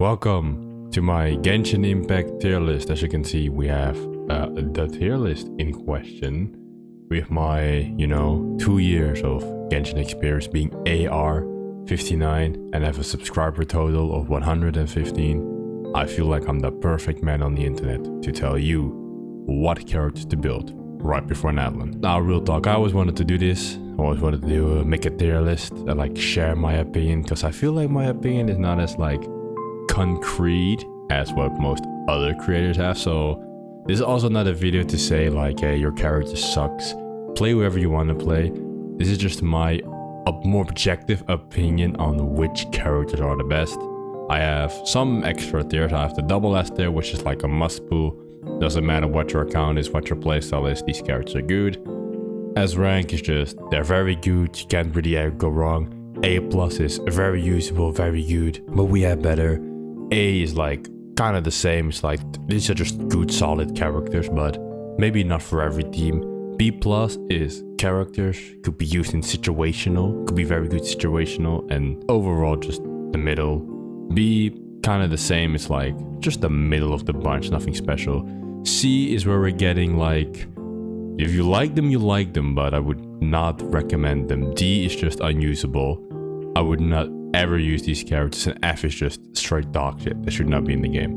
Welcome to my Genshin Impact tier list. As you can see, we have the tier list in question with my, 2 years of Genshin experience being AR 59 and have a subscriber total of 115. I feel like I'm the perfect man on the internet to tell you what characters to build right before natlan. Now, real talk, I always wanted to do this. I always wanted to do make a tier list and share my opinion, because I feel like my opinion is not as concrete as what most other creators have. So this is also not a video to say hey, your character sucks, play whoever you want to play. This is just my more objective opinion on which characters are the best. I have some extra tiers. I have the double S tier, which is like a must pull. Doesn't matter what your account is, what your playstyle is, these characters are good. S rank is just, they're very good, you can't really go wrong. A plus is very usable, very good, but we have better. A is kind of the same. It's these are just good, solid characters, but maybe not for every team. B plus is characters, could be used in situational, could be very good situational, and overall just the middle. B, kind of the same. It's just the middle of the bunch, nothing special. C is where we're getting if you like them, you like them, but I would not recommend them. D is just unusable. I would not ever use these characters, and F is just straight dog shit. They should not be in the game.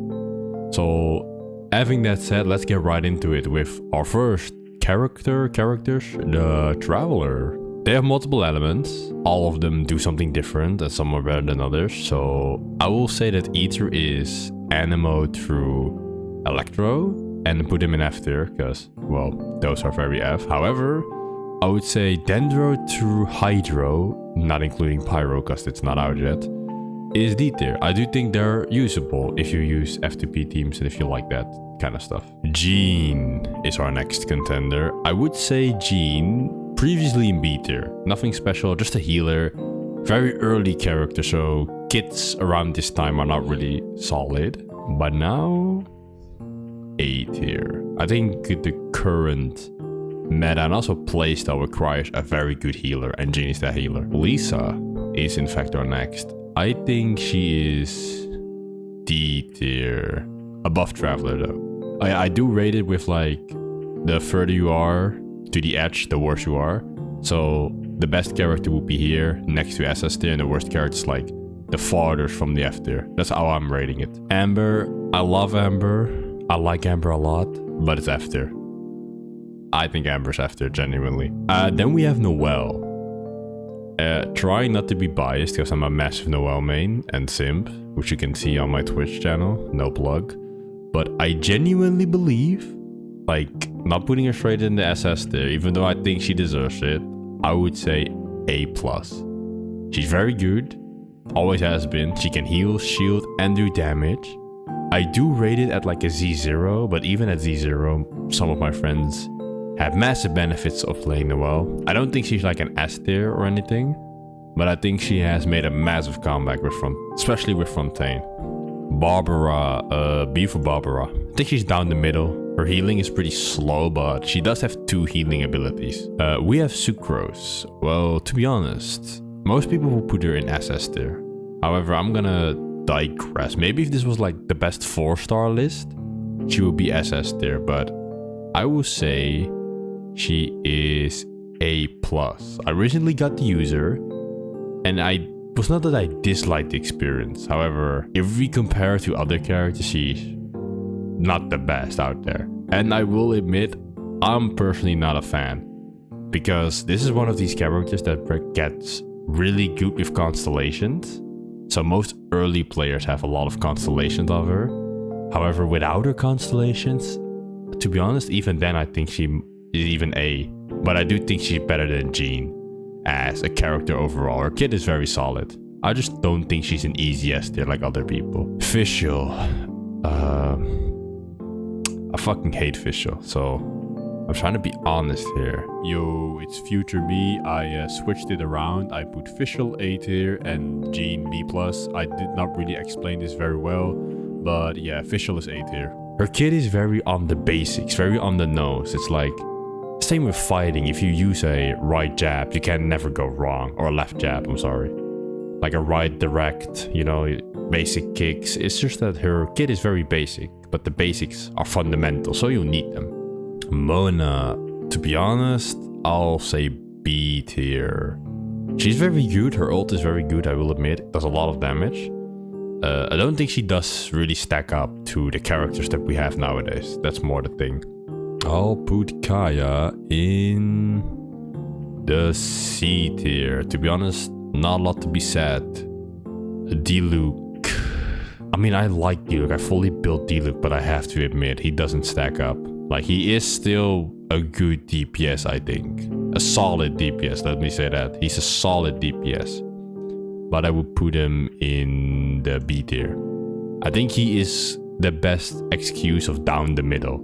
So, having that said, let's get right into it with our first characters, the Traveler. They have multiple elements. All of them do something different, and some are better than others. So, I will say that Ether is Animo through Electro, and put them in F tier, because, well, those are very F. However, I would say Dendro through Hydro, not including Pyro because it's not out yet, is D tier. I do think they're usable if you use F2P teams and if you like that kind of stuff. Jean is our next contender. I would say Jean, previously in B tier. Nothing special, just a healer. Very early character, so kits around this time are not really solid. But now, A tier. I think the current meta and also playstyle requires a very good healer, and Jean is that healer. Lisa is in fact our next. I think she is D tier. Above Traveler though. I do rate it with the further you are to the edge, the worse you are. So the best character would be here next to SS tier, and the worst character is the farthest from the F tier. That's how I'm rating it. Amber, I love Amber. I like Amber a lot, but it's F tier. I think Amber's F tier, genuinely. Then we have Noelle. Trying not to be biased, because I'm a massive Noelle main and simp, which you can see on my Twitch channel, no plug. But I genuinely believe, not putting her straight in the SS tier, even though I think she deserves it, I would say A plus. She's very good, always has been. She can heal, shield, and do damage. I do rate it at a Z0, but even at Z0, some of my friends have massive benefits of playing Noelle. I don't think she's an S tier or anything, but I think she has made a massive comeback especially with Fontaine. Barbara, B for Barbara. I think she's down the middle. Her healing is pretty slow, but she does have 2 healing abilities. We have Sucrose. Well, to be honest, most people will put her in SS tier. However, I'm gonna digress. Maybe if this was the best 4-star list, she would be SS tier, but I will say she is A plus. I recently got to use her, and it was not that I disliked the experience. However, if we compare to other characters, she's not the best out there. And I will admit, I'm personally not a fan, because this is one of these characters that gets really good with constellations. So most early players have a lot of constellations of her. However, without her constellations, to be honest, even then I think she is even A. But I do think she's better than Jean as a character overall. Her kit is very solid. I just don't think she's an easy S tier like other people. Fischl. I fucking hate Fischl, so I'm trying to be honest here. Yo, it's future me. I switched it around. I put Fischl A tier and Jean B plus. I did not really explain this very well, but yeah, Fischl is A tier. Her kit is very on the basics, very on the nose. It's same with fighting. If you use a right jab, you can never go wrong. Or a left jab, I'm sorry. like a right direct, you know, basic kicks. It's just that her kit is very basic, but the basics are fundamental, so you'll need them. Mona, to be honest, I'll say B tier. She's very good. Her ult is very good, I will admit. Does a lot of damage. I don't think she does really stack up to the characters that we have nowadays. That's more the thing. I'll put Kaya in the C tier. To be honest, not a lot to be said. D-Luke. I mean, I like D-Luke. I fully built D-Luke, but I have to admit, he doesn't stack up. Like, he is still a good DPS, I think. A solid DPS, let me say that. He's a solid DPS. But I would put him in the B tier. I think he is the best excuse of down the middle.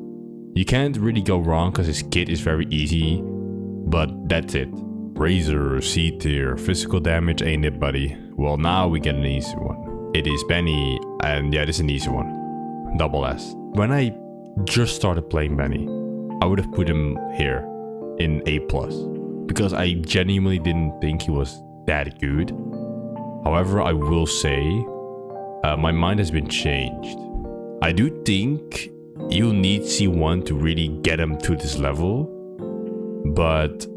You can't really go wrong because his kit is very easy, but that's it. Razor, C tier, physical damage ain't it, buddy? Well, now we get an easy one. It is Benny, and yeah, this is an easy one. Double S. When I just started playing Benny, I would have put him here in A+, because I genuinely didn't think he was that good. However, I will say, my mind has been changed. I do think you'll need C1 to really get him to this level, but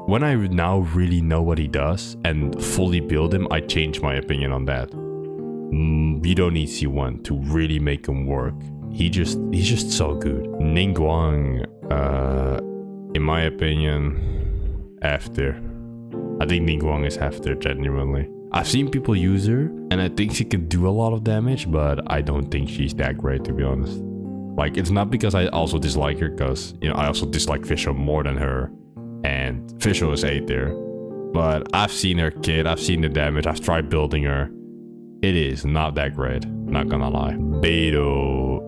when I now really know what he does and fully build him, I change my opinion on that. You don't need C1 to really make him work. He's just so good. Ningguang, in my opinion, F tier. I think Ningguang is F tier, genuinely. I've seen people use her, and I think she can do a lot of damage, but I don't think she's that great, to be honest. Like, it's not because I also dislike her, because, you know, I also dislike Fischl more than her, and Fischl is A tier. But I've seen her kit, I've seen the damage, I've tried building her. It is not that great, not gonna lie. Beidou,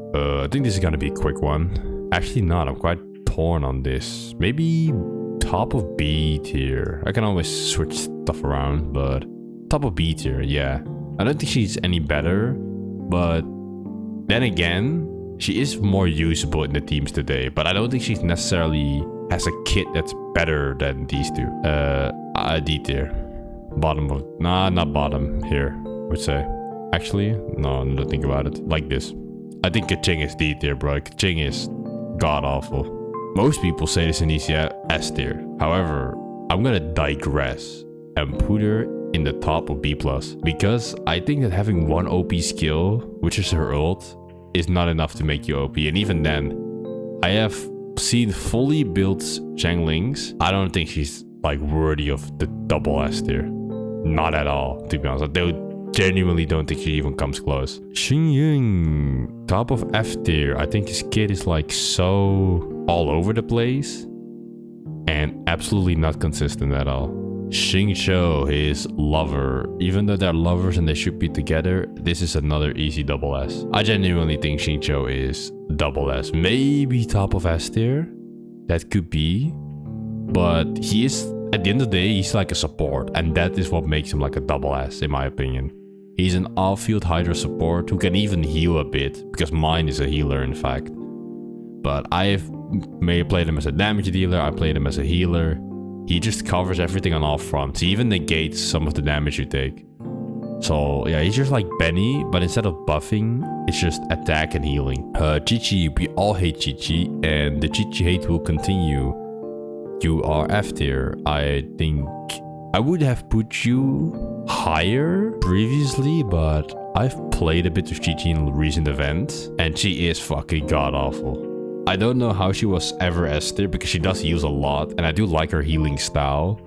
I think this is gonna be a quick one. Actually not, I'm quite torn on this. Maybe top of B tier. I can always switch stuff around, but top of B tier, yeah. I don't think she's any better, but then again, she is more usable in the teams today, but I don't think she's necessarily has a kit that's better than these two. D tier. Bottom of, nah, not bottom, here, I would say. Actually, no, don't think about it. Like this. I think Kaching is D tier, bro. Kaching is god-awful. Most people say this in ECS S tier. However, I'm gonna digress and put her in the top of B+, because I think that having one OP skill, which is her ult, is not enough to make you OP. And even then, I have seen fully built Zhanglings. I don't think she's like worthy of the double S tier. Not at all, to be honest. I genuinely don't think she even comes close. Xingying, top of F tier. I think his kit is like so all over the place and absolutely not consistent at all. Xingqiu, his lover. Even though they're lovers and they should be together, this is another easy double S. I genuinely think Xingqiu is double S. Maybe top of S tier. That could be. But he is, at the end of the day, he's like a support. And that is what makes him like a double S, in my opinion. He's an off-field Hydra support who can even heal a bit. Because mine is a healer, in fact. But I've maybe played him as a damage dealer. I played him as a healer. He just covers everything on all fronts. He even negates some of the damage you take. So yeah, he's just like Benny, but instead of buffing, it's just attack and healing. Chi-Chi, we all hate Chi-Chi, and the Chi-Chi hate will continue. You are F tier. I think I would have put you higher previously, but I've played a bit of Chi-Chi in recent events, and she is fucking god-awful. I don't know how she was ever S tier because she does use a lot, and I do like her healing style,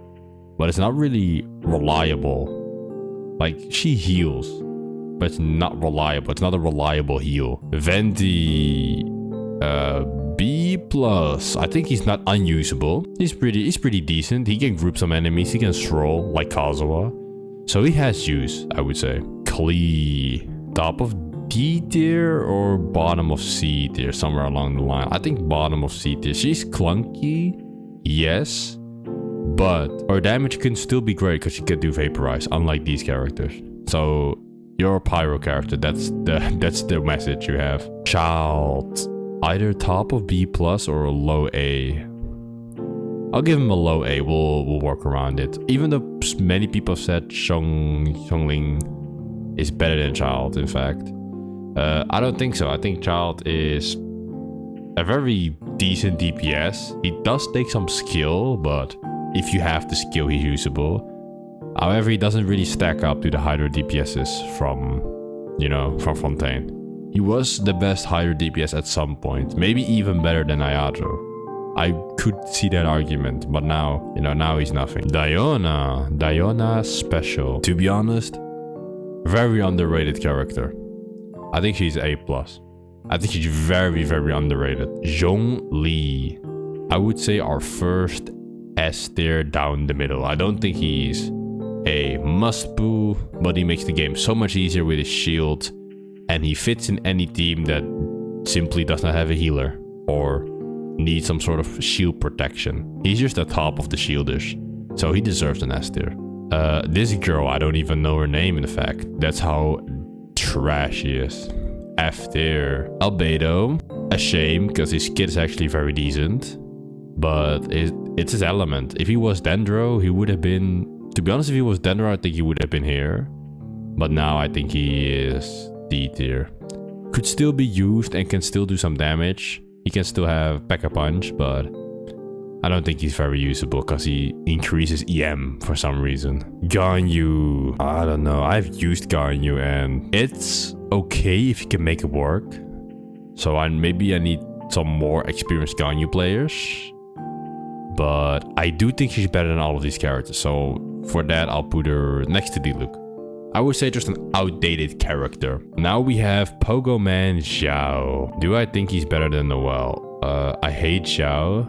but it's not really reliable. Like, she heals, but it's not reliable. It's not a reliable heal. Venti, B+. I think he's not unusable. He's pretty decent. He can group some enemies. He can stroll like Kazuha. So he has use, I would say. Klee, top of D tier or bottom of C tier, somewhere along the line. I think bottom of C tier. She's clunky, yes, but her damage can still be great because she can do vaporize, unlike these characters. So you're a pyro character. That's the message you have. Child, either top of B+ or a low A. I'll give him a low A. We'll work around it. Even though many people have said Xiongling is better than Child, in fact. I don't think so. I think Child is a very decent DPS. He does take some skill, but if you have the skill, he's usable. However, he doesn't really stack up to the Hydra DPSs from Fontaine. He was the best Hydra DPS at some point, maybe even better than Ayato. I could see that argument, but now, now he's nothing. Diona special. To be honest, very underrated character. I think she's A+. I think she's very, very underrated. Zhongli. I would say our first S tier down the middle. I don't think he's a must-boo, but he makes the game so much easier with his shield. And he fits in any team that simply does not have a healer or needs some sort of shield protection. He's just the top of the shielders, so he deserves an S tier. This girl, I don't even know her name, in fact. That's how trash she is. F tier. Albedo. A shame, because his kit is actually very decent. But it's his element. If he was Dendro, he would have been... To be honest, if he was Dendro, I think he would have been here. But now I think he is D tier. Could still be used and can still do some damage. He can still have P.E.K.K.A. Punch, but I don't think he's very usable because he increases EM for some reason. Ganyu. I don't know. I've used Ganyu and it's okay if you can make it work. So maybe I need some more experienced Ganyu players. But I do think she's better than all of these characters. So for that, I'll put her next to Diluc. I would say just an outdated character. Now we have Pogo Man Xiao. Do I think he's better than Noel? I hate Xiao,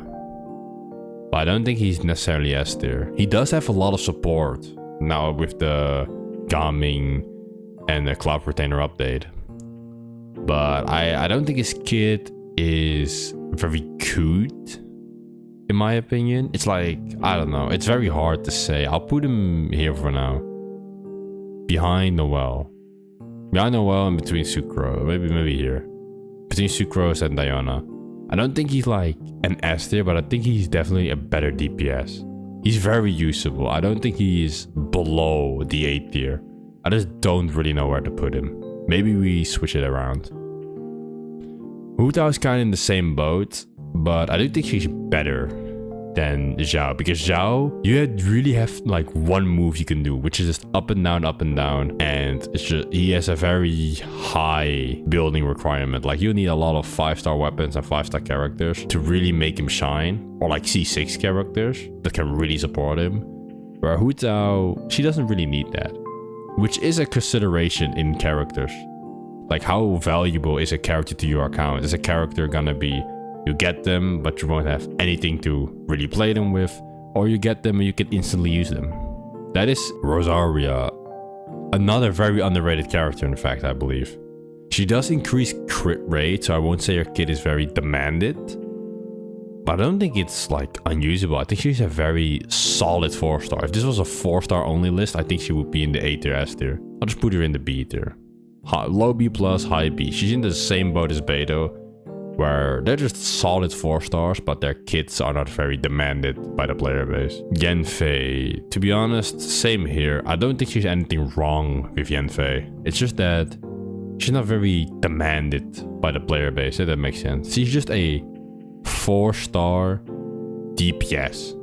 but I don't think he's necessarily S tier. He does have a lot of support now with the Gaming and the Cloud Retainer update. But I don't think his kit is very good, in my opinion. It's like, I don't know. It's very hard to say. I'll put him here for now. Behind Noel. Behind Noel and between Sucrose. Maybe here. Between Sucrose and Diana. I don't think he's like an S tier, but I think he's definitely a better DPS. He's very usable. I don't think he's below the A tier. I just don't really know where to put him. Maybe we switch it around. Hu Tao is kind of in the same boat, but I do think she's better than Zhao, because Zhao, you really have like one move you can do, which is just up and down, and it's just, he has a very high building requirement. Like you need a lot of 5-star weapons and 5-star characters to really make him shine, or like C6 characters that can really support him. Where Hu Tao, she doesn't really need that, which is a consideration in characters. Like how valuable is a character to your account? Is a character gonna be, you get them, but you won't have anything to really play them with, or you get them and you can instantly use them. That is Rosaria. Another very underrated character, in fact, I believe. She does increase crit rate, so I won't say her kit is very demanded, but I don't think it's like unusable. I think she's a very solid 4-star. If this was a 4-star only list, I think she would be in the A tier, S tier. I'll just put her in the B tier. Low B plus, high B. She's in the same boat as Beidou, where they're just solid 4-stars, but their kits are not very demanded by the player base. Yanfei, to be honest, same here. I don't think she's anything wrong with Yanfei. It's just that she's not very demanded by the player base, if that makes sense. She's just a 4-star DPS.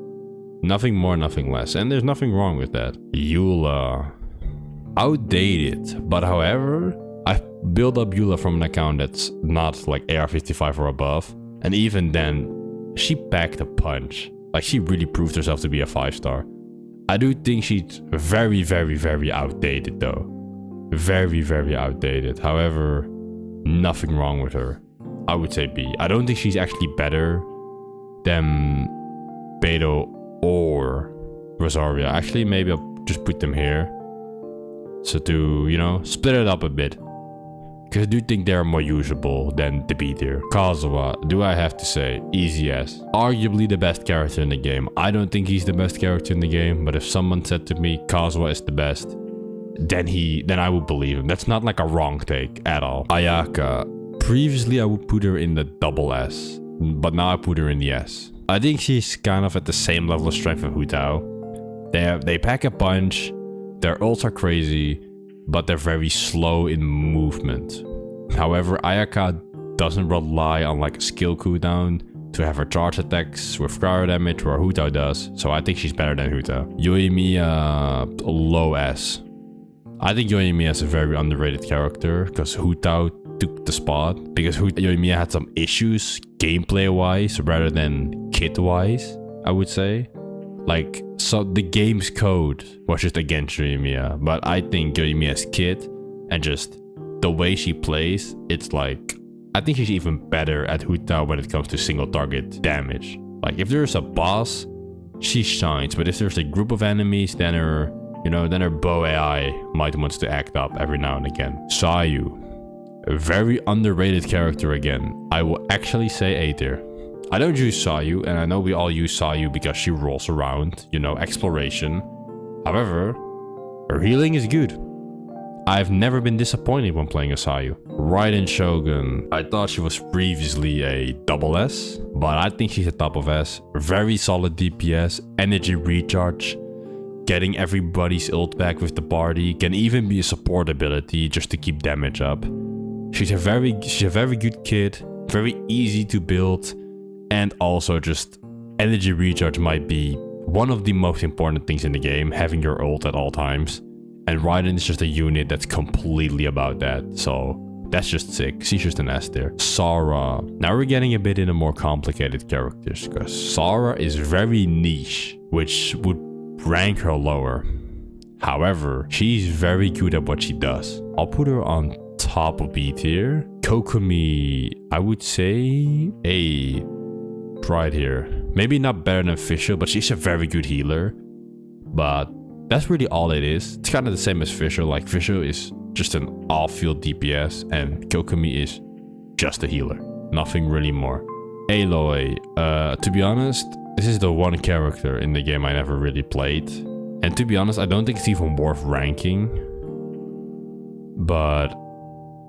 Nothing more, nothing less. And there's nothing wrong with that. Eula. Outdated, but however, I've built up Eula from an account that's not like AR55 or above, and even then, she packed a punch. Like, she really proved herself to be a 5-star. I do think she's very, very, very outdated though. Very, very outdated. However, nothing wrong with her. I would say B. I don't think she's actually better than Beidou or Rosaria. Actually, maybe I'll just put them here. So to, you know, split it up a bit. Because I do think they're more usable than the B tier. Kazuha, do I have to say, easy as. Arguably the best character in the game. I don't think he's the best character in the game, but if someone said to me Kazuha is the best, then I would believe him. That's not like a wrong take at all. Ayaka, previously I would put her in the double S, but now I put her in the S. I think she's kind of at the same level of strength of Hu Tao. They pack a punch, their ults are crazy, but they're very slow in movement. However, Ayaka doesn't rely on like a skill cooldown to have her charge attacks with cryo damage where Hu Tao does, so I think she's better than Hu Tao. Yoimiya, low S. I think Yoimiya is a very underrated character because Hu Tao took the spot, because Yoimiya had some issues gameplay wise rather than kit wise, I would say. Like, so the game's code was just against Yoimiya, but I think Yoimiya's kit and just the way she plays, it's like, I think she's even better at Hu Tao when it comes to single target damage. Like, if there's a boss, she shines, but if there's a group of enemies, then her, then her bow AI might want to act up every now and again. Sayu, a very underrated character again. I will actually say A tier. I don't use Sayu, and I know we all use Sayu because she rolls around, exploration. However, her healing is good. I've never been disappointed when playing a Sayu. Raiden Shogun, I thought she was previously a double S, but I think she's a top of S. Very solid DPS, energy recharge, getting everybody's ult back with the party, can even be a support ability just to keep damage up. She's a very good kid, very easy to build, and also just energy recharge might be one of the most important things in the game, having your ult at all times. And Raiden is just a unit that's completely about that, so that's just sick. She's just an S there. Sara. Now we're getting a bit into more complicated characters, because Sara is very niche, which would rank her lower. However, she's very good at what she does. I'll put her on top of B tier. Kokomi, I would say A right here. Maybe not better than Fischl, but she's a very good healer. But that's really all it is. It's kind of the same as Fischl. Like, Fischl is just an off-field DPS, and Kokomi is just a healer. Nothing really more. Aloy, to be honest, this is the one character in the game I never really played. And to be honest, I don't think it's even worth ranking. But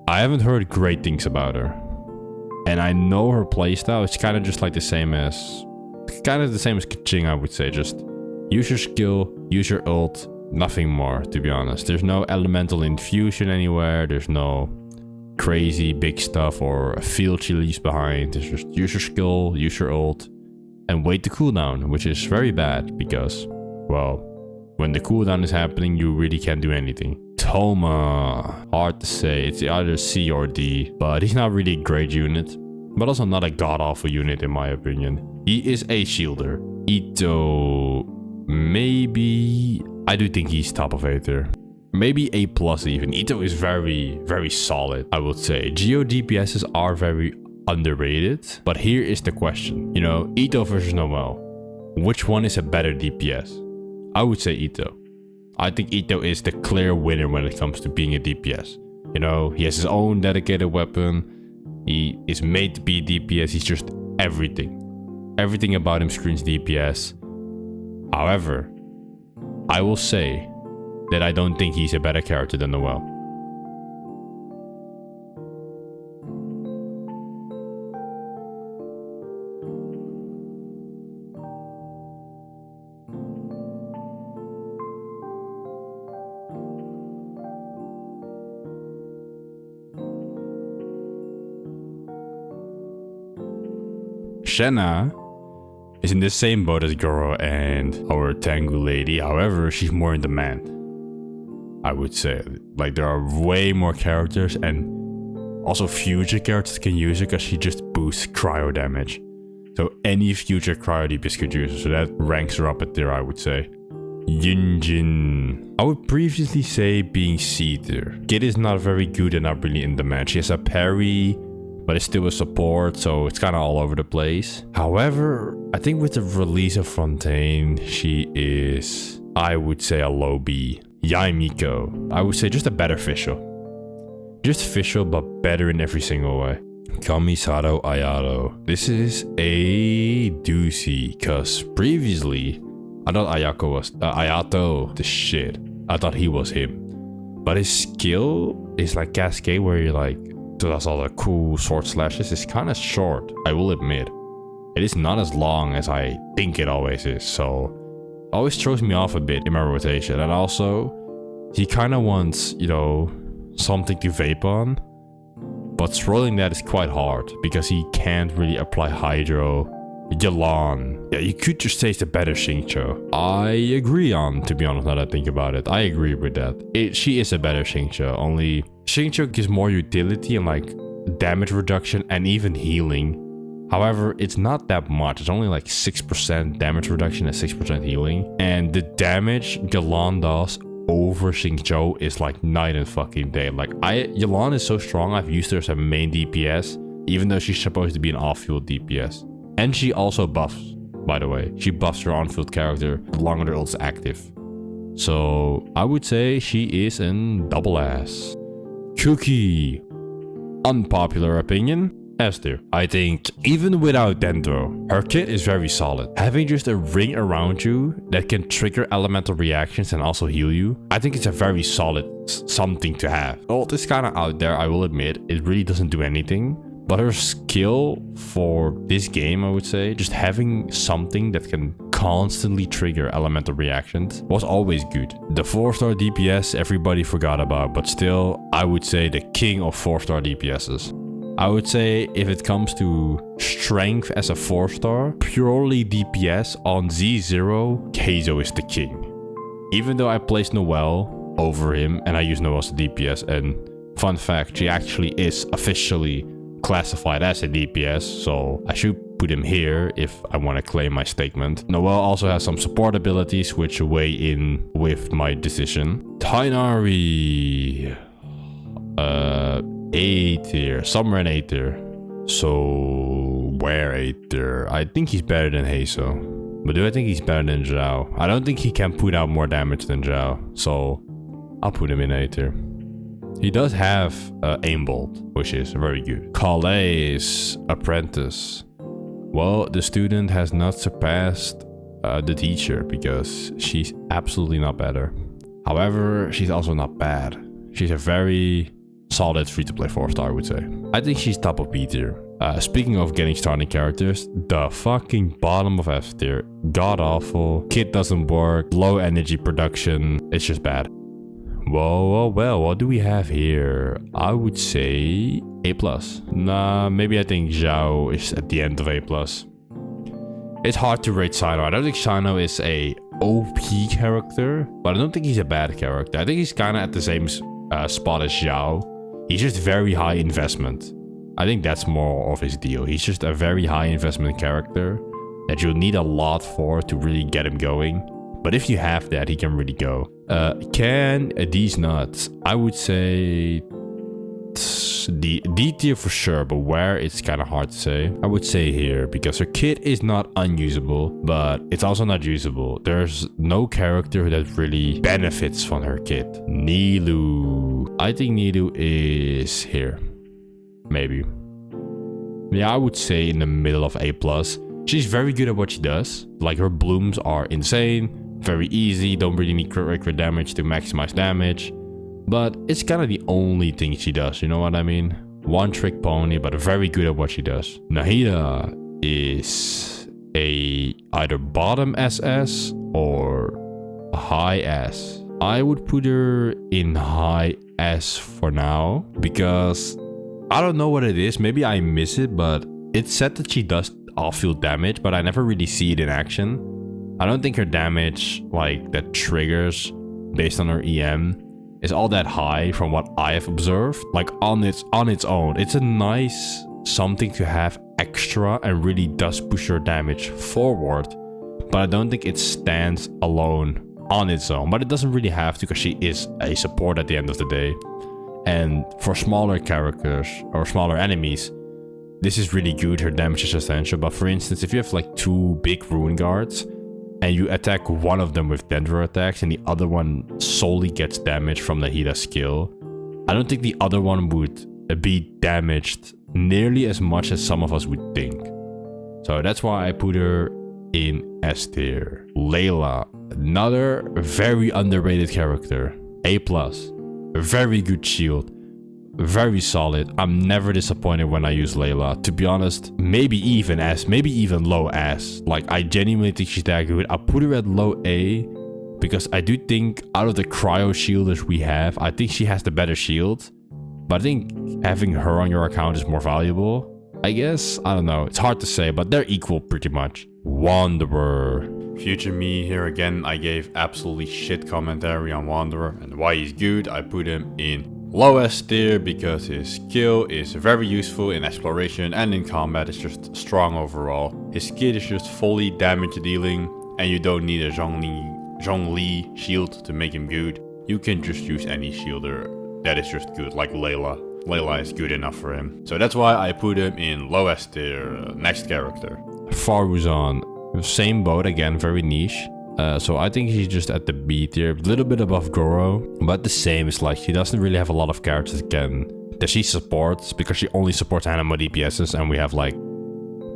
I haven't heard great things about her. And I know her playstyle is kind of just like the same as Keqing, I would say. Just use your skill, use your ult, nothing more, to be honest. There's no elemental infusion anywhere. There's no crazy big stuff or a field she leaves behind. It's just use your skill, use your ult, and wait the cooldown, which is very bad because, well, when the cooldown is happening, you really can't do anything. Thoma, hard to say. It's either C or D, but he's not really a great unit, but also not a god-awful unit in my opinion. He is a shielder. Ito, maybe, I do think he's top of A tier. Maybe A plus even. Ito is very, very solid, I would say. Geo DPSs are very underrated, but here is the question. Ito versus Noel. Which one is a better DPS? I would say Ito. I think Ito is the clear winner when it comes to being a DPS. He has his own dedicated weapon. He is made to be DPS. He's just everything. Everything about him screams DPS. However, I will say that I don't think he's a better character than Noel. Shenna is in the same boat as Goro and our Tengu lady. However, she's more in demand, I would say. Like, there are way more characters, and also future characters can use her because she just boosts cryo damage. So any future cryo DPS could use her. So that ranks her up at tier, I would say. Yunjin, I would previously say being C tier. Kid is not very good and not really in demand. She has a parry, but it's still a support, so it's kind of all over the place. However, I think with the release of Fontaine, she is, I would say, a low B. Yaimiko, I would say just a better Fischl. Just Fischl, but better in every single way. Kamisato Ayato. This is a doozy, because previously, I thought Ayato the shit. I thought he was him. But his skill is like Cascade, where you're like, so that's all the cool sword slashes. It's kind of short, I will admit. it is not as long as I think it always is. So it always throws me off a bit in my rotation. And also, he kind of wants, you know, something to vape on. But throwing that is quite hard because he can't really apply Hydro. Yalan. Yeah, you could just say it's a better Xingqiu. I agree on, to be honest, now that I think about it. I agree with that. She is a better Xingqiu. Only Xingqiu gives more utility and like damage reduction and even healing. However, it's not that much. It's only like 6% damage reduction and 6% healing. And the damage Yalan does over Xingqiu is like night and fucking day. Like Yalan is so strong. I've used her as a main DPS, even though she's supposed to be an off-field DPS. And she also buffs, by the way. She buffs her on-field character the longer the ult's active. So I would say she is in double ass. Cookie. Unpopular opinion. S tier. I think even without Dendro, her kit is very solid. Having just a ring around you that can trigger elemental reactions and also heal you, I think it's a very solid something to have. Ult is kind of out there, I will admit. It really doesn't do anything. But her skill for this game, I would say, just having something that can constantly trigger elemental reactions was always good. The 4-star DPS everybody forgot about, but still, I would say the king of 4-star DPSs. I would say if it comes to strength as a 4-star, purely DPS on Z0, Keizo is the king. Even though I placed Noelle over him and I use Noelle as a DPS, and fun fact, she actually is officially classified as a DPS, so I should put him here if I want to claim my statement. Noelle also has some support abilities which weigh in with my decision. Tainari, A tier, somewhere in A tier. So where A tier? I think he's better than Heiso. But do I think he's better than Zhao? I don't think he can put out more damage than Zhao, so I'll put him in A tier. He does have Aimbolt, which is very good. Calais Apprentice. Well, the student has not surpassed the teacher because she's absolutely not better. However, she's also not bad. She's a very solid free-to-play 4-star, I would say. I think she's top of B tier. Speaking of getting starting characters, the fucking bottom of F tier. God awful. Kit doesn't work. Low energy production. It's just bad. Well, what do we have here? I would say A+. Nah, maybe I think Zhao is at the end of A+. It's hard to rate Sino. I don't think Sino is a OP character, but I don't think he's a bad character. I think he's kind of at the same spot as Zhao. He's just very high investment. I think that's more of his deal. He's just a very high investment character that you'll need a lot for to really get him going. But if you have that, he can really go. Can these nuts? I would say the D tier for sure, but where it's kind of hard to say. I would say here because her kit is not unusable, but it's also not usable. There's no character that really benefits from her kit. Nilou. I think Nilou is here. Maybe. Yeah, I would say in the middle of A+. She's very good at what she does. Like her blooms are insane. Very easy, don't really need crit damage to maximize damage. But it's kind of the only thing she does, you know what I mean? One trick pony, but very good at what she does. Nahida is a either bottom SS or a high S. I would put her in high S for now because I don't know what it is. Maybe I miss it, but it's said that she does off-field damage, but I never really see it in action. I don't think her damage, like, that triggers based on her EM is all that high from what I have observed. Like, on its own, it's a nice something to have extra and really does push your damage forward. But I don't think it stands alone on its own. But it doesn't really have to because she is a support at the end of the day. And for smaller characters or smaller enemies, this is really good. Her damage is essential. But for instance, if you have like 2 big rune guards, and you attack one of them with Dendro attacks and the other one solely gets damage from the Nahida skill, I don't think the other one would be damaged nearly as much as some of us would think. So that's why I put her in S tier. Layla, another very underrated character. A+. Very good shield. very solid. I'm never disappointed when I use Layla. To be honest, maybe even low S. Like, I genuinely think she's that good. I put her at low A because I do think out of the cryo shielders we have, I think she has the better shield. But I think having her on your account is more valuable, I guess. I don't know. It's hard to say, but they're equal pretty much. Wanderer. Future me here again. I gave absolutely shit commentary on Wanderer and why he's good. I put him in low S tier because his skill is very useful in exploration and in combat. It's just strong overall. His kit is just fully damage dealing and you don't need a Zhongli shield to make him good. You can just use any shielder that is just good, like Layla. Layla is good enough for him. So that's why I put him in low S tier. Next character. Faruzan. Same boat again, very niche. So I think he's just at the B tier, a little bit above Goro, but the same. It's like she doesn't really have a lot of characters again that she supports because she only supports anima DPSs and we have like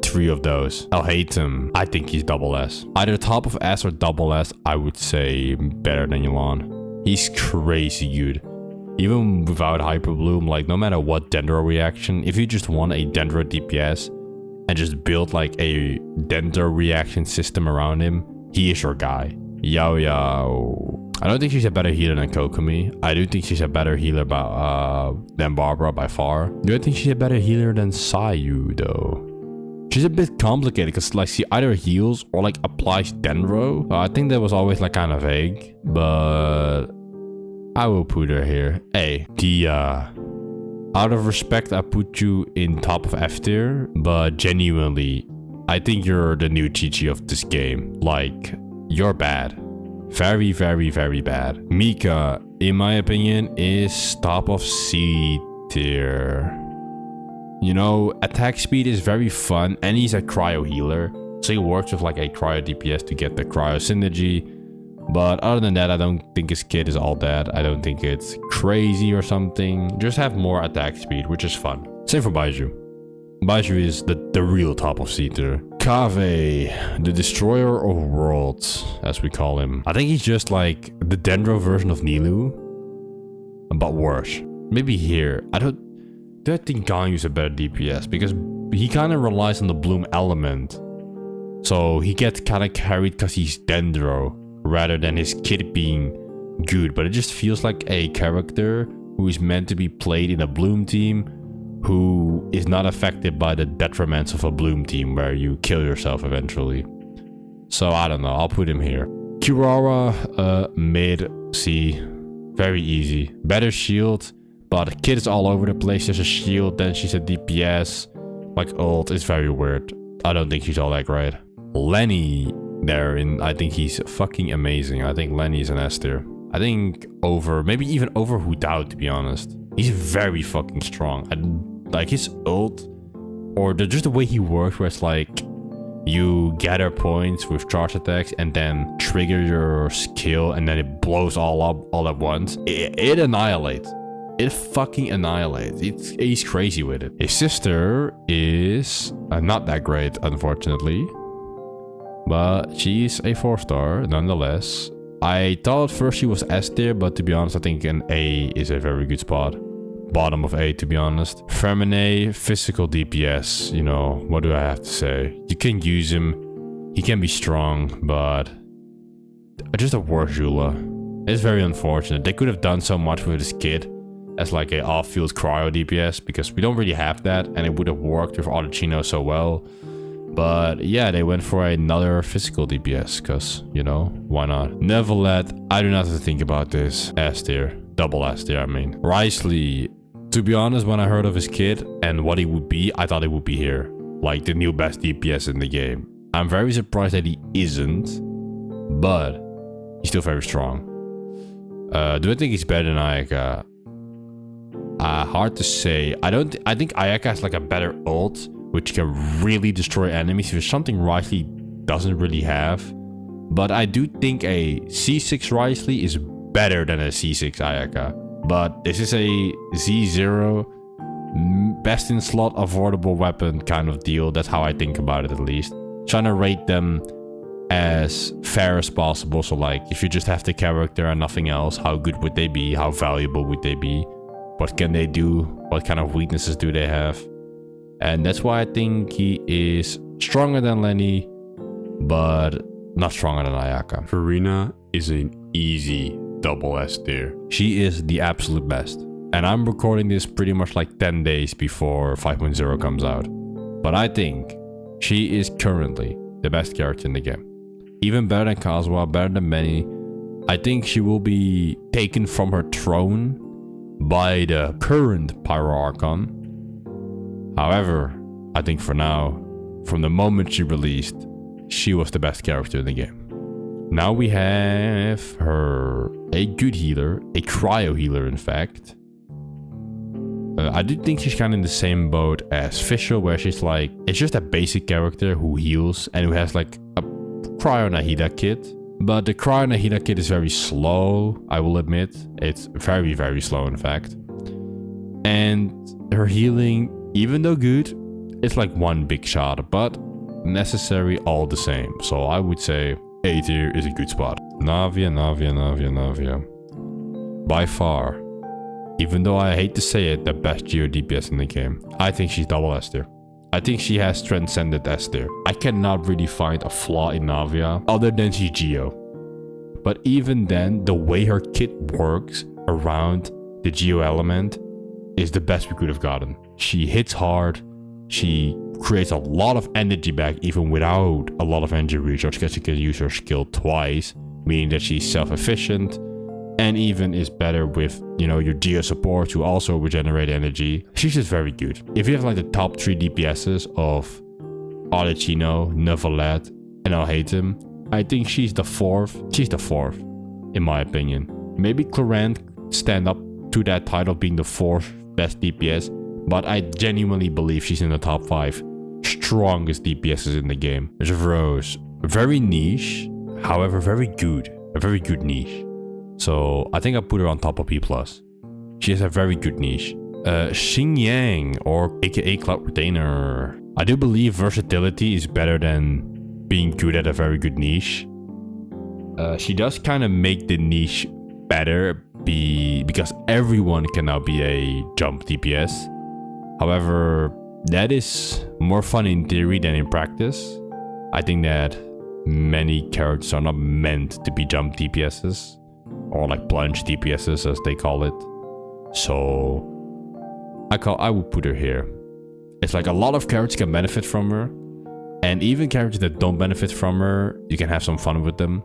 3 of those. I'll hate him. I think he's double S. Either top of S or double S, I would say better than Yelan. He's crazy good. Even without Hyper Bloom, like no matter what Dendro reaction, if you just want a Dendro DPS and just build like a Dendro reaction system around him, he is your guy. Yao Yao. I don't think she's a better healer than Kokomi. I do think she's a better healer than Barbara by far. Do I think she's a better healer than Sayu though? She's a bit complicated because like she either heals or like applies Dendro. I think that was always like kind of vague, but I will put her here. Hey, Dia. Out of respect, I put you in top of F tier, but genuinely, I think you're the new Chi-Chi of this game. Like, you're bad. Very, very, very bad. Mika, in my opinion, is top of C tier. You know, attack speed is very fun, and he's a cryo healer. So he works with like a cryo DPS to get the cryo synergy. But other than that, I don't think his kit is all that. I don't think it's crazy or something. Just have more attack speed, which is fun. Same for Baiju. Baiju is the real top of C tier. Kave, the destroyer of worlds, as we call him. I think he's just like the Dendro version of Nilou, but worse. Maybe here. I don't think Ganyu's a better DPS because he kind of relies on the Bloom element. So he gets kind of carried because he's Dendro, rather than his kit being good. But it just feels like a character who is meant to be played in a Bloom team, who is not affected by the detriments of a Bloom team where you kill yourself eventually. So I don't know, I'll put him here. Kirara, mid C, very easy. Better shield, but kit is all over the place. There's a shield, then she's a DPS. Like ult, it's very weird. I don't think she's all that great. Lenny, I think he's fucking amazing. I think Lenny is an S tier. I think maybe even over Hu Dao, to be honest. He's very fucking strong. Like his ult, or just the way he works, where it's like you gather points with charge attacks and then trigger your skill and then it blows all up all at once. It annihilates. It fucking annihilates. He's crazy with it. His sister is not that great, unfortunately. But she's a 4-star nonetheless. I thought first she was S tier, but to be honest, I think an A is a very good spot. Bottom of A, to be honest. Fermine, physical DPS. You know, what do I have to say? You can use him. He can be strong, but just a worse Jula. It's very unfortunate. They could have done so much with his kit as like a off-field cryo DPS because we don't really have that, and it would have worked with Arduino so well. But yeah, they went for another physical DPS because, you know, why not? Neverlet, I do not have to think about this. S tier. Double S tier, I mean. Risley, to be honest, when I heard of his kit and what he would be, I thought he would be here. Like the new best DPS in the game. I'm very surprised that he isn't, but he's still very strong. Do I think he's better than Ayaka? Hard to say. I think Ayaka has like a better ult, which can really destroy enemies, which is something Risley doesn't really have. But I do think a C6 Risley is better than a C6 Ayaka. But this is a Z0, best in slot, avoidable weapon kind of deal. That's how I think about it, at least. Trying to rate them as fair as possible. So like, if you just have the character and nothing else, how good would they be? How valuable would they be? What can they do? What kind of weaknesses do they have? And that's why I think he is stronger than Lenny, but not stronger than Ayaka. Farina is an easy double S tier. She is the absolute best. And I'm recording this pretty much like 10 days before 5.0 comes out. But I think she is currently the best character in the game. Even better than Kazuha, better than many. I think she will be taken from her throne by the current Pyro Archon. However, I think for now, from the moment she released, she was the best character in the game. Now we have her, a good healer, a cryo healer in fact. I do think she's kind of in the same boat as Fisher, where she's like, it's just a basic character who heals and who has like a cryo Nahida kit. But the cryo Nahida kit is very slow, I will admit. It's very, very slow in fact. And her healing, even though good, it's like one big shot, but necessary all the same. So I would say A tier is a good spot. Navia. By far, even though I hate to say it, the best Geo DPS in the game. I think she's double S tier. I think she has transcended S tier. I cannot really find a flaw in Navia other than she's Geo. But even then, the way her kit works around the Geo element is the best we could have gotten. She hits hard. She creates a lot of energy back even without a lot of energy recharge, because she can use her skill twice, meaning that she's self-efficient and even is better with, you know, your Geo support to also regenerate energy. She's just very good. If you have like the top 3 DPSs of Arlecchino, Neuvillette, and Alhaitham, I think she's the fourth. She's the fourth, in my opinion. Maybe Clorant stand up to that title being the 4th best DPS, but I genuinely believe she's in the top 5 strongest DPSs in the game. There's Rose, very niche, however very good, a very good niche. So I think I'll put her on top of P+. She has a very good niche. Xingyang, or aka Cloud Retainer. I do believe versatility is better than being good at a very good niche. She does kind of make the niche better because everyone can now be a jump DPS. However, that is more fun in theory than in practice. I think that many characters are not meant to be jump DPSs, or like plunge DPSs as they call it. So I would put her here. It's like a lot of characters can benefit from her, and even characters that don't benefit from her, you can have some fun with them.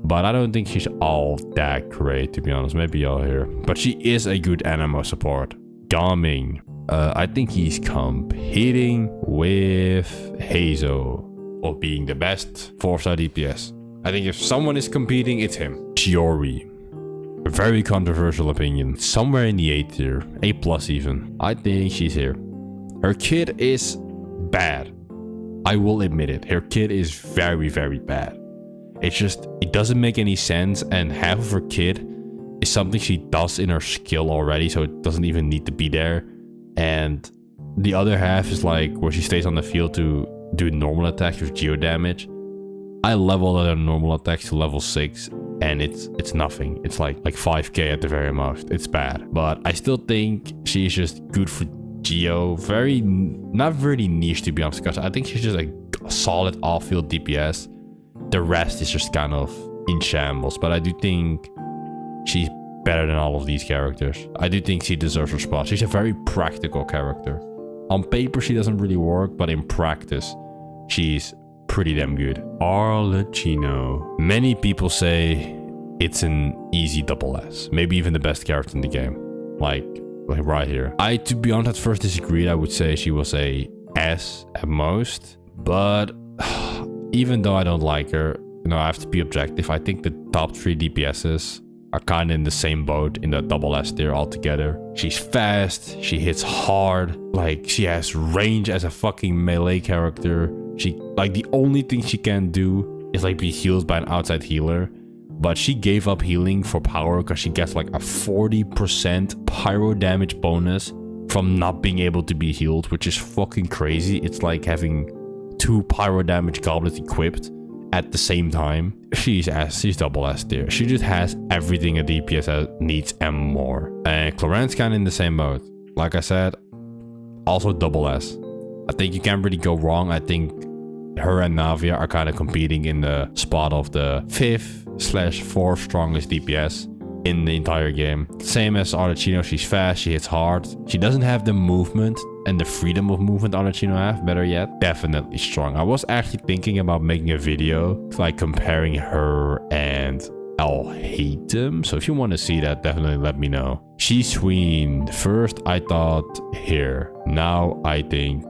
But I don't think she's all that great, to be honest. Maybe y'all here. But she is a good Anemo support. Gaming. I think he's competing with Hazo of being the best 4-star DPS. I think if someone is competing, it's him. Chiori. A very controversial opinion. Somewhere in the A tier. A+ even. I think she's here. Her kit is bad. I will admit it. Her kit is very, very bad. It's just, it doesn't make any sense, and half of her kit is something she does in her skill already, so it doesn't even need to be there. And the other half is like where she stays on the field to do normal attacks with geo damage. I leveled her normal attacks to level 6, and it's nothing. It's like 5k at the very most. It's bad. But I still think she's just good for geo. Not very niche, to be honest, because I think she's just a solid off-field DPS. The rest is just kind of in shambles, but I do think she's better than all of these characters. I do think she deserves her spot. She's a very practical character. On paper, she doesn't really work, but in practice, she's pretty damn good. Arlecchino. Many people say it's an easy double S. Maybe even the best character in the game. Like right here. I, to be honest, at first disagreed. I would say she was a S at most, but even though I don't like her, you know, I have to be objective. I think the top 3 DPSs are kind of in the same boat in the double S tier altogether. She's fast, she hits hard, like she has range as a fucking melee character. She, like, the only thing she can do is like be healed by an outside healer. But she gave up healing for power because she gets like a 40% pyro damage bonus from not being able to be healed, which is fucking crazy. It's like having 2 pyro damage goblets equipped at the same time, she's double S tier. She just has everything a DPS needs and more. And Cloran's kind of in the same mode. Like I said, also double S. I think you can't really go wrong. I think her and Navia are kind of competing in the spot of the 5th/4th strongest DPS in the entire game. Same as Arlecchino, she's fast, she hits hard. She doesn't have the movement and the freedom of movement Arlecchino have. Better yet, definitely strong. I was actually thinking about making a video like comparing her and Alhaitham. So if you want to see that, definitely let me know. She's sween. First I thought here. Now I think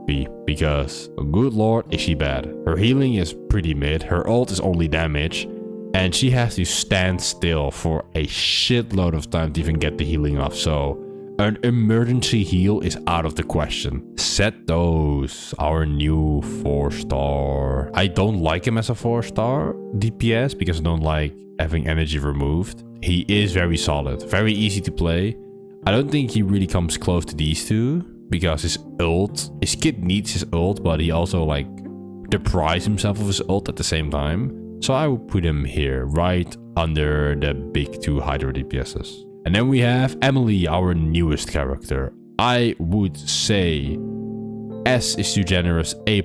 B, because good lord is she bad. Her healing is pretty mid. Her ult is only damage. And she has to stand still for a shitload of time to even get the healing off. So an emergency heal is out of the question. Setos, our new 4-star. I don't like him as a 4-star DPS because I don't like having energy removed. He is very solid, very easy to play. I don't think he really comes close to these two because his kit needs his ult, but he also like deprives himself of his ult at the same time. So I will put him here, right under the big 2 Hydra DPSs. And then we have Emily, our newest character. I would say S is too generous, A+.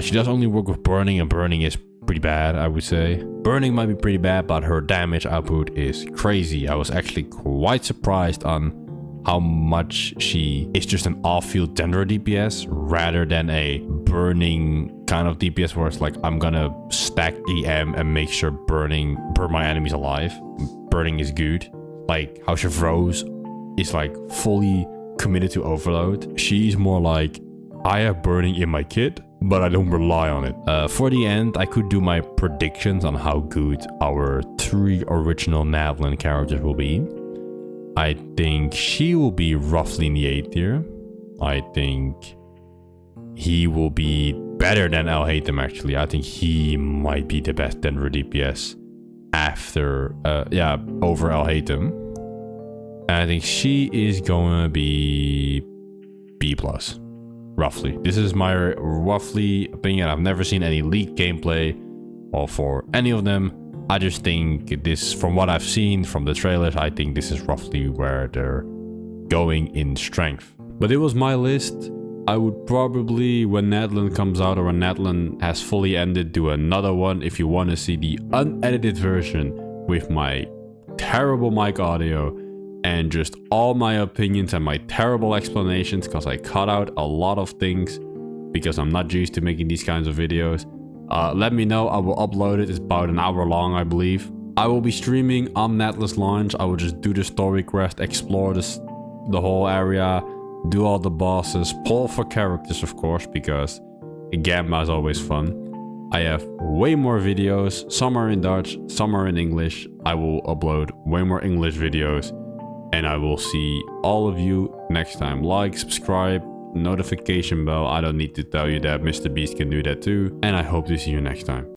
She does only work with burning, and burning is pretty bad, I would say. Burning might be pretty bad, but her damage output is crazy. I was actually quite surprised on how much she is just an off-field Dendro DPS rather than a burning kind of DPS where it's like I'm gonna stack EM and make sure burn my enemies alive. Burning is good. Like how Chevreuse is like fully committed to overload. She's more like I have burning in my kit, but I don't rely on it. For the end, I could do my predictions on how good our 3 original natlan characters will be. I think she will be roughly in the A tier. I think he will be better than Alhaitham actually. I think he might be the best Dendro DPS after, over Alhaitham. And I think she is going to be B+, roughly. This is my roughly opinion. I've never seen any leaked gameplay or for any of them. I just think this, from what I've seen from the trailers, I think this is roughly where they're going in strength. But it was my list. I would probably, when natlan comes out or when natlan has fully ended, do another one if you want to see the unedited version with my terrible mic audio and just all my opinions and my terrible explanations, because I cut out a lot of things because I'm not used to making these kinds of videos. Let me know. I will upload it. It's about an hour long, I believe. I will be streaming on natlan's launch. I will just do the story quest, explore the whole area, do all the bosses, pull for characters, of course, because Gamma is always fun. I have way more videos. Some are in Dutch, some are in English. I will upload way more English videos, and I will see all of you next time. Like, subscribe, notification bell. I don't need to tell you that. Mr. Beast can do that too. And I hope to see you next time.